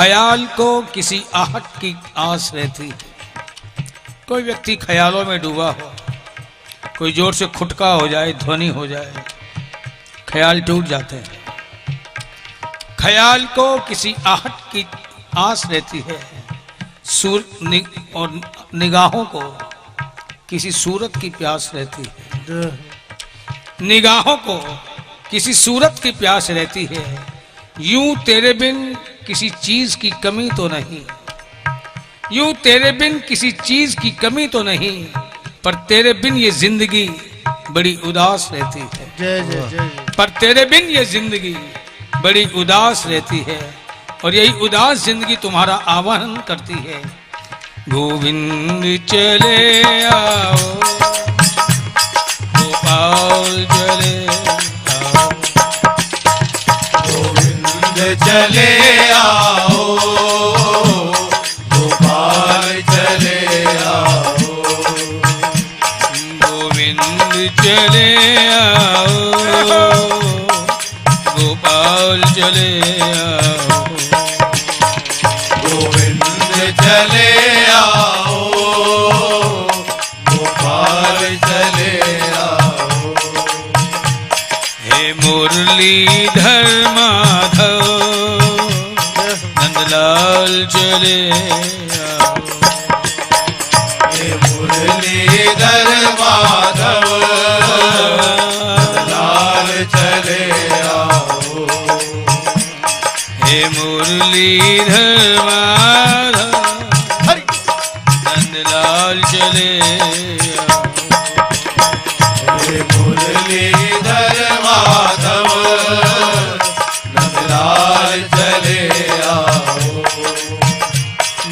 ख्याल को किसी आहट की आस रहती है। कोई व्यक्ति ख्यालों में डूबा हो, कोई जोर से खुटका हो जाए, ध्वनि हो जाए, ख्याल टूट जाते हैं। ख्याल को किसी आहट की आस रहती है, और निगाहों को किसी सूरत की प्यास रहती है। निगाहों को किसी सूरत की प्यास रहती है। यूं तेरे बिन किसी चीज की कमी तो नहीं, यूं तेरे बिन किसी चीज की कमी तो नहीं, पर तेरे बिन ये जिंदगी बड़ी उदास रहती है। जय जय जय। पर तेरे बिन ये जिंदगी बड़ी उदास रहती है, और यही उदास जिंदगी तुम्हारा आवाहन करती है। गोविंद चले आओ, गोपाल चले आओ, गोविंद चले आओ, गोपाल चले आओ, गोविंद चले आओ, गोपाल चले आओ, गोविंद चले आओ, गोपाल चले आओ। हे मुरलीधर माधव नंदलाल चले आओ, हे मुरलीधर माधव लाल चले आओ, हे मुरलीधर माधव नंदलाल चले आओ, हे मुरलीधर माधव नंदलाल चले आओ,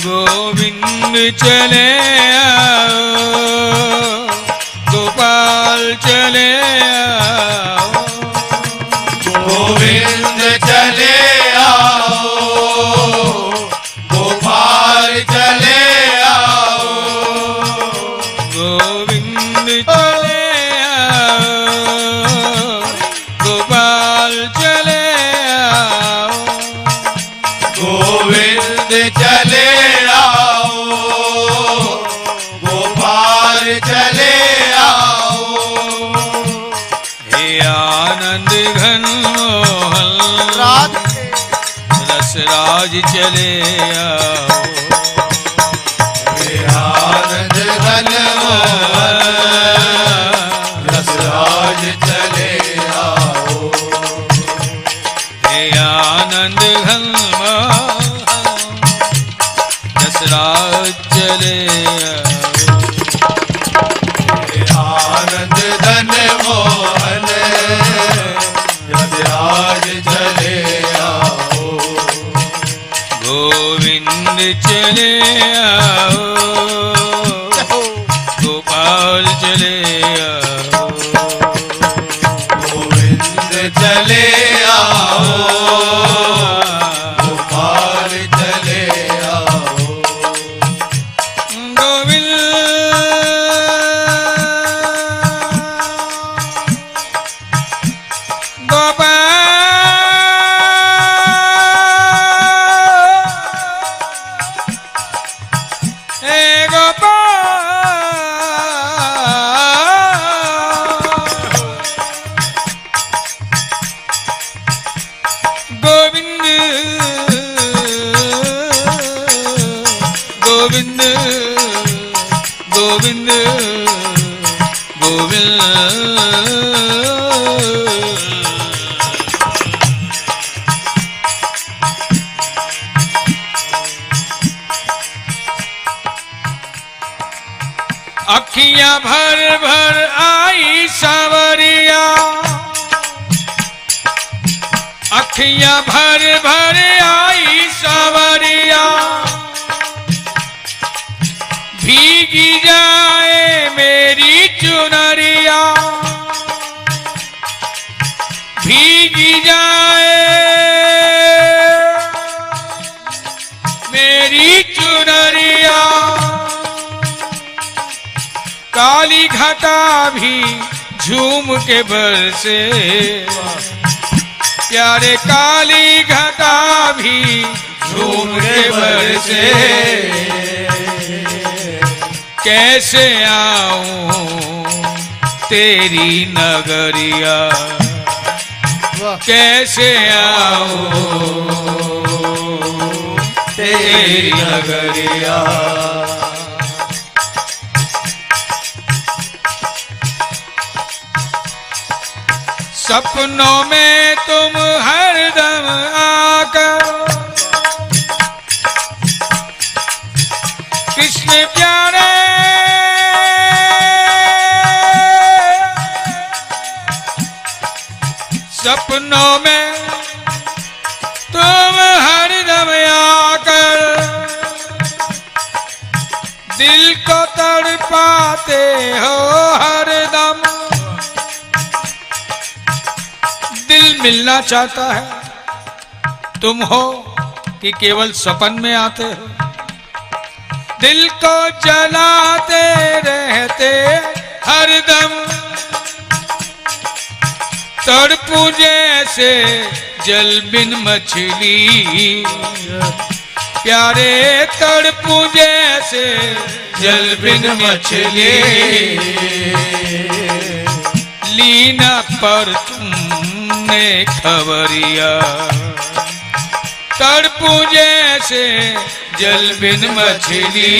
गोविंद चले आओ, गोपाल चले आओ, गोविंद चले आओ, गोपाल चले आओ, गोविंद चले आओ, गोपाल चले आओ, गोविंद चले आओ, गोपाल चले आओ। हे आनंद घन मोहन रसराज चले आओ, हे आनंद घन मोहन रसराज चले आओ, हे आनंद घन मोहन रसराज चले आओ, हे आनंद घन मोहन रसराज चले आओ, गोविंद चले आओ, गोपाल चले आओ, गोविंद चले आओ, गोपाल चले आओ, गोविंद गोपाल हे गोपाल गोविंद गोविंद गोविंद गोविंद। अखियां भर भर आई सावरिया, अखियां भर भर आई सावरिया, भीगी जाए मेरी चुनरिया, भीगी जाए मेरी चुनरिया, काली घटा भी झूम के बरसे, प्यारे काली घटा भी झूम के बरसे, कैसे आऊं तेरी नगरिया, कैसे आऊं तेरी नगरिया। सपनों में तुम हरदम आकर कृष्ण प्यारे, सपनों में तुम हरदम आकर दिल को तड़पाते हो हरदम। दिल मिलना चाहता है, तुम हो कि केवल सपन में आते हो। दिल को जलाते रहते हरदम, तड़पू जैसे जल बिन मछली, प्यारे तड़पू जैसे जल बिन मछली। लीना पर तुमने खबरिया, तड़पू जैसे जल बिन मछली।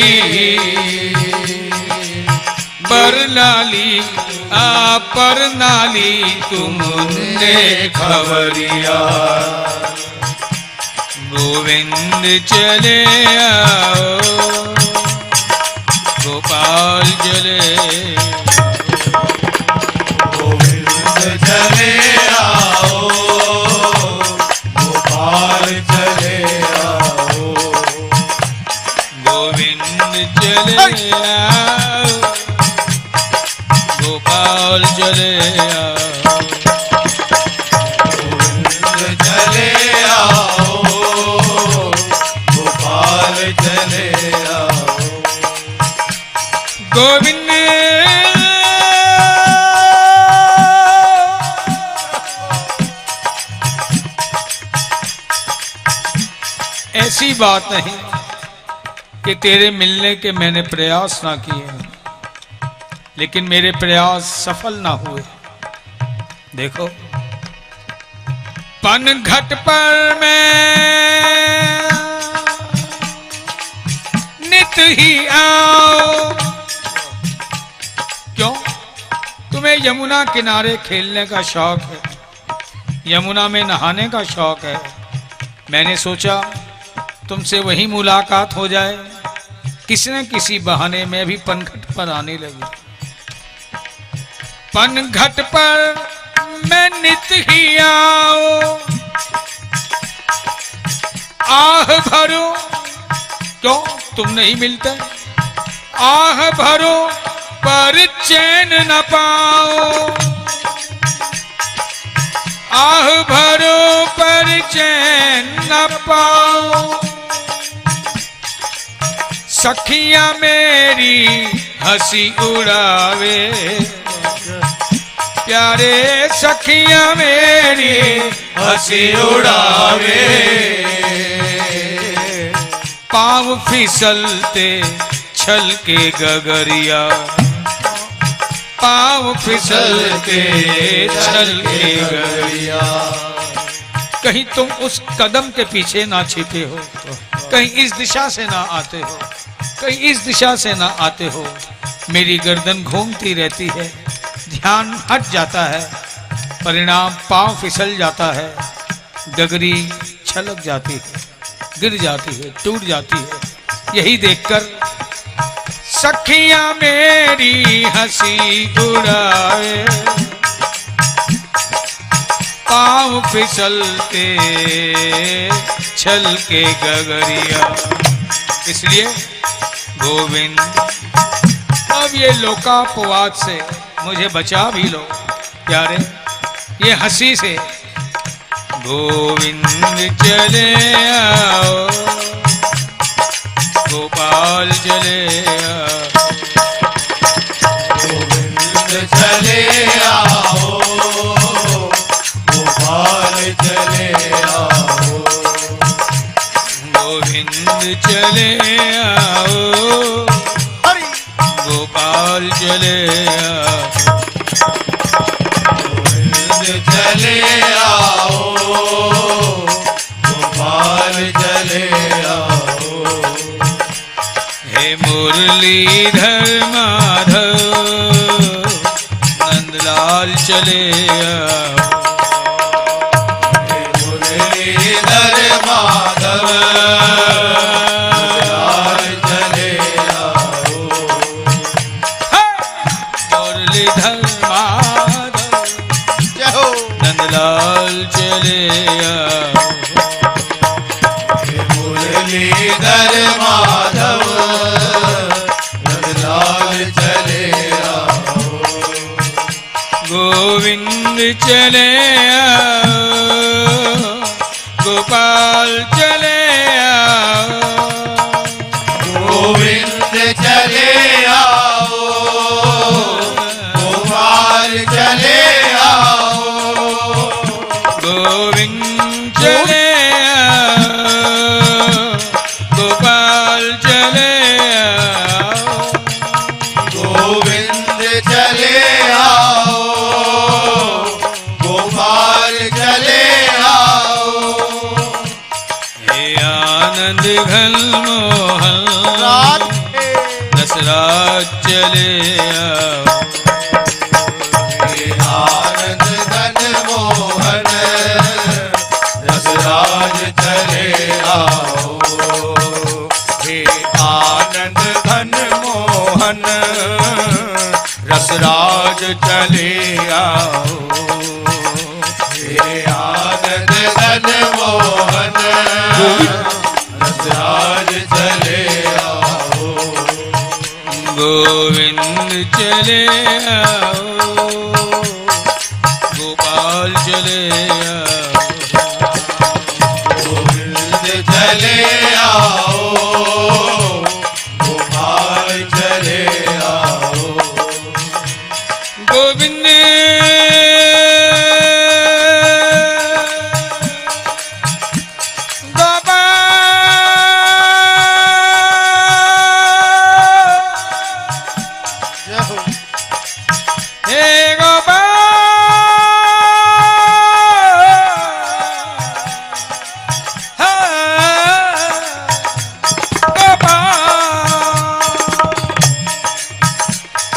बरनाली पर नाली तुमने खबरिया, गोविंद चले आओ गोपाल चले, गोविंद चले आओ गोपाल चले आओ, गोविंद चले आओ गोपाल चले आओ, गोविंद चले आओ गोपाल चले आओ। गोविंद ऐसी बात नहीं कि तेरे मिलने के मैंने प्रयास ना किए, लेकिन मेरे प्रयास सफल ना हुए। देखो पनघट पर मैं नित ही आओ, क्यों? तुम्हें यमुना किनारे खेलने का शौक है, यमुना में नहाने का शौक है। मैंने सोचा तुमसे वही मुलाकात हो जाए, किसी न किसी बहाने में भी पनघट पर आने लगी। पनघट पर मैं नित ही आओ, आह भरो, क्यों तुम नहीं मिलते? आह भरो पर चैन न पाओ, आह भरो पर चैन न पाओ। सखियां मेरी हंसी उड़ावे, प्यारे सखियां मेरी हंसी उड़ावे, पाँव फिसलते छल के गगरिया, पाँव फिसलते छल के गगरिया। कहीं तुम उस कदम के पीछे ना छिपे हो, कहीं इस दिशा से ना आते हो, कहीं इस दिशा से ना आते हो। मेरी गर्दन घूमती रहती है, ध्यान हट जाता है, परिणाम पांव फिसल जाता है, गगरी छलक जाती है, गिर जाती है, टूट जाती है। यही देखकर सखियां मेरी हंसी उड़ाए, पांव फिसलते छल के गगरिया। इसलिए गोविंद अब ये लोकापवाद से मुझे बचा भी लो प्यारे, ये हंसी से। गोविंद चले आओ गोपाल चले आओ, गोविंद चले आओ गोपाल चले आओ, गोविंद चले आओ, गोपाल चले आओ, गोविंद चले आओ, गोपाल चले आओ। हे मुरलीधर माधव नंदलाल चले आओ, हे मुरलीधर माधव नंदलाल चले आओ। मुरलीधर माधव जय हो। नंदलाल चले आओ, हे मुरलीधर माधव नंदलाल चले आओ। गोविंद चले आओ, गोपाल चले आओ, गोविंद चले आओ, गोपाल चले आओ। गोविंद चले आओ, गोपाल चले आओ, गोविंद चले आओ, गोपाल चले आओ। हे आनंद घन मोहन रसराज चले आओ, हे आनंद घन मोहन रसराज चले आओ। हे आनंद घन मोहन रसराज चले आओ। हे आनंद घन मोहन रसराज चले आओ। गोविंद चले आओ, गोपाल चले आओ, गोविंद चले आओ, गोपाल चले आओ। गोविंद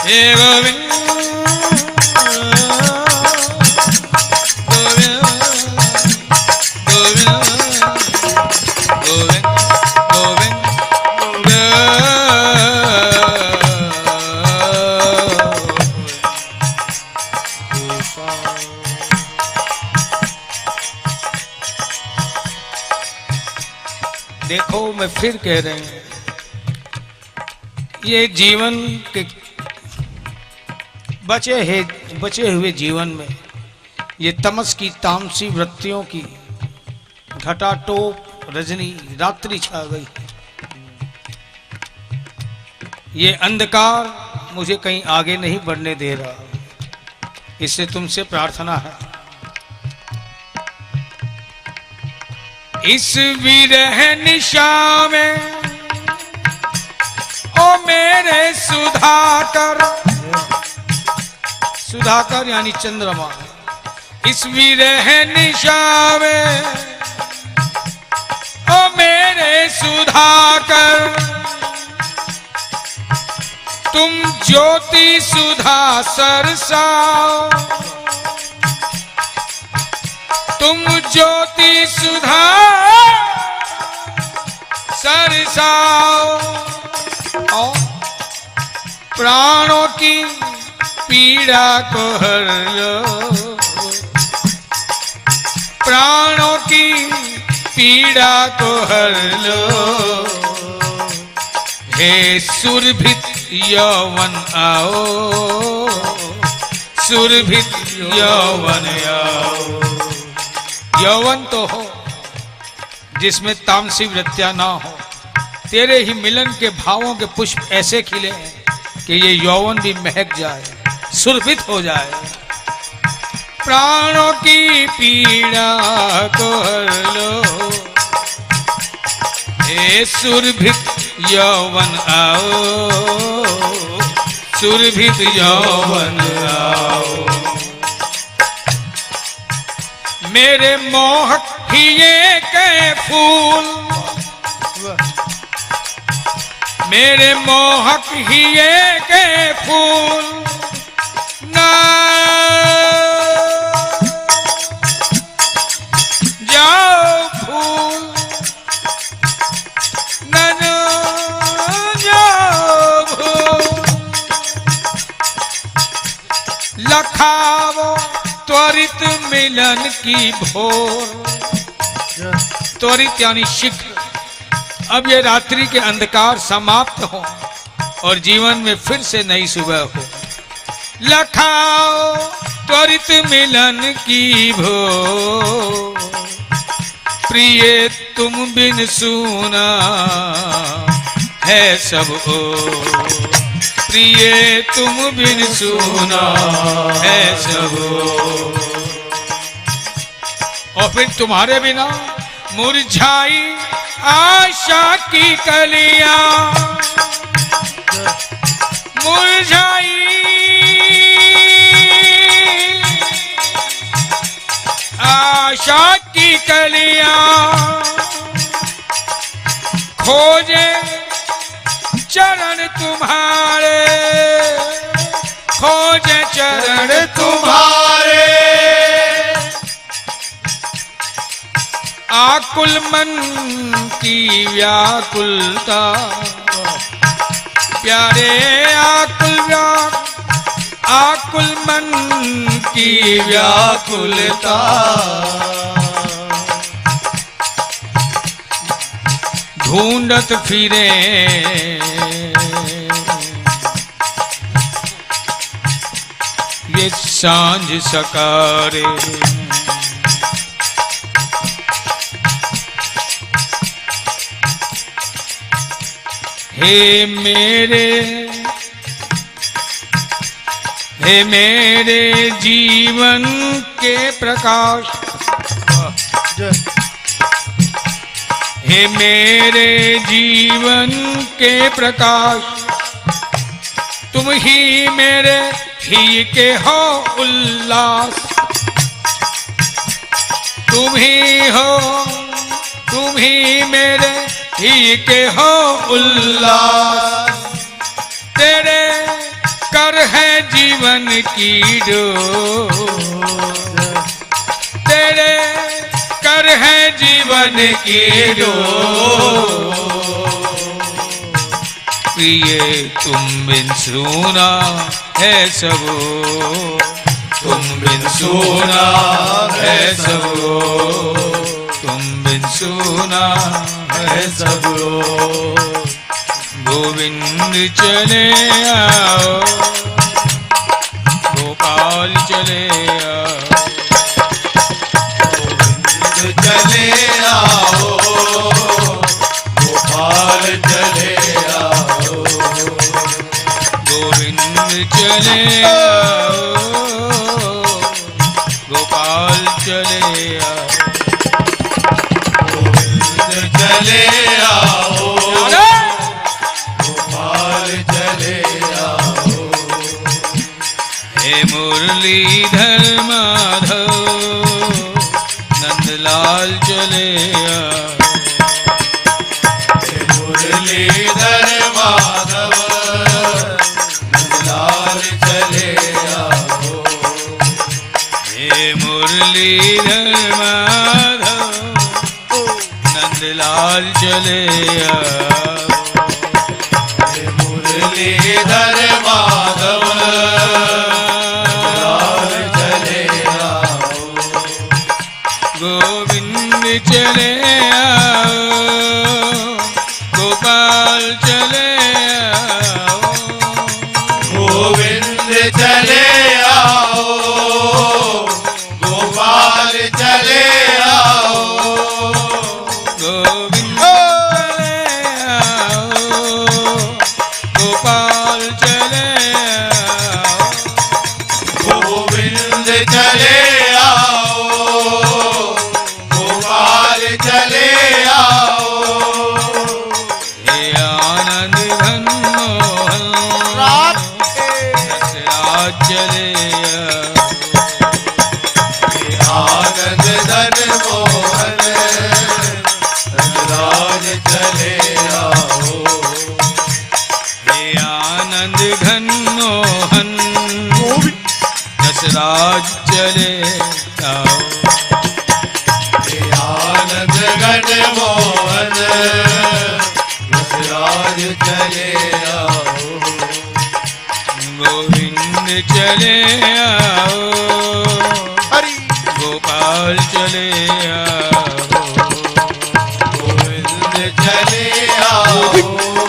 हे गोविंद गोविंद गोविंद गोविंद गोविंद देखो मैं फिर कह रहे हैं, ये जीवन के बचे हुए जीवन में ये तमस की तामसी वृत्तियों की घटाटोप रजनी रात्रि छा गई। ये अंधकार मुझे कहीं आगे नहीं बढ़ने दे रहा। इससे तुमसे प्रार्थना है, इस विरह निशा में ओ मेरे सुधाकर, सुधाकर यानी चंद्रमा, इस विरह निशा में ओ मेरे सुधाकर, तुम ज्योति सुधा सरसाओ, तुम ज्योति सुधा सरसाओ, और प्राणों की पीड़ा को हर लो, प्राणों की पीड़ा को हर लो। हे सुरभित यौवन आओ, सुरभित यौवन आओ। यौवन तो हो जिसमें तामसी वृत्तियां ना हो, तेरे ही मिलन के भावों के पुष्प ऐसे खिले कि ये यौवन भी महक जाए, सुरभित हो जाए। प्राणों की पीड़ा को हर लो, हे सुरभित यौवन आओ, सुरभित यौवन आओ। मेरे मोहक हिये के फूल, मेरे मोहक हिये के फूल ना जाओ फूल, न जाओ फूल। लखावो त्वरित मिलन की भोर, त्वरित यानी शीघ्र। अब ये रात्रि के अंधकार समाप्त हो और जीवन में फिर से नई सुबह हो। लखाओ त्वरित मिलन की भोर, प्रिय तुम बिन सूना है सब ओर, प्रिय तुम बिन सूना है सब ओर। और फिर तुम्हारे बिना मुरझाई आशा की कलियां, मुरझाई आशा की कलियां, खोजे चरण तुम्हारे, खोजे चरण तुम्हारे। आकुल मन की व्याकुलता, प्यारे आकुल मन की व्याकुलता। ढूंढत फिरे ये सांझ सकारे, हे मेरे जीवन के प्रकाश, हे मेरे जीवन के प्रकाश, तुम ही मेरे ही के हो उल्लास, तुम ही मेरे ही के हो उल्लास। तेरे कर है जीवन की डोर, तेरे कर है जीवन की डोर। प्रिय तुम बिन सूना है सब, तुम बिन सूना है सब, तुम बिन सूना है सब। गोविंद चले आओ, गोपाल चले आओ, गोविंद चले आओ, गोपाल चले आओ, गोविंद चले आओ, गोपाल चले आओ, गोविंद चले आओ, चले आओ। हे मुरलीधर माधव नंदलाल चले आओ, हे मुरलीधर माधव नंदलाल चले आओ, हे मुरलीधर माधव नंदलाल चले आओ, मुरलीधर माधव लाल चले आओ, गोविंद चले आओ, गोपाल चले आओ, गोविंद चले आओ, गोपाल चले आओ, गोविंद गोपाल चले आओ, गोविंद चले आओ, गोपाल चले रसराज चले आओ। हे आनंद घन मोहन रसराज चले आओ। हे आनंद घन मोहन रसराज चले आओ। गोविंद चले आओ, हरि गोपाल चले आओ। गोविंद चले आओ।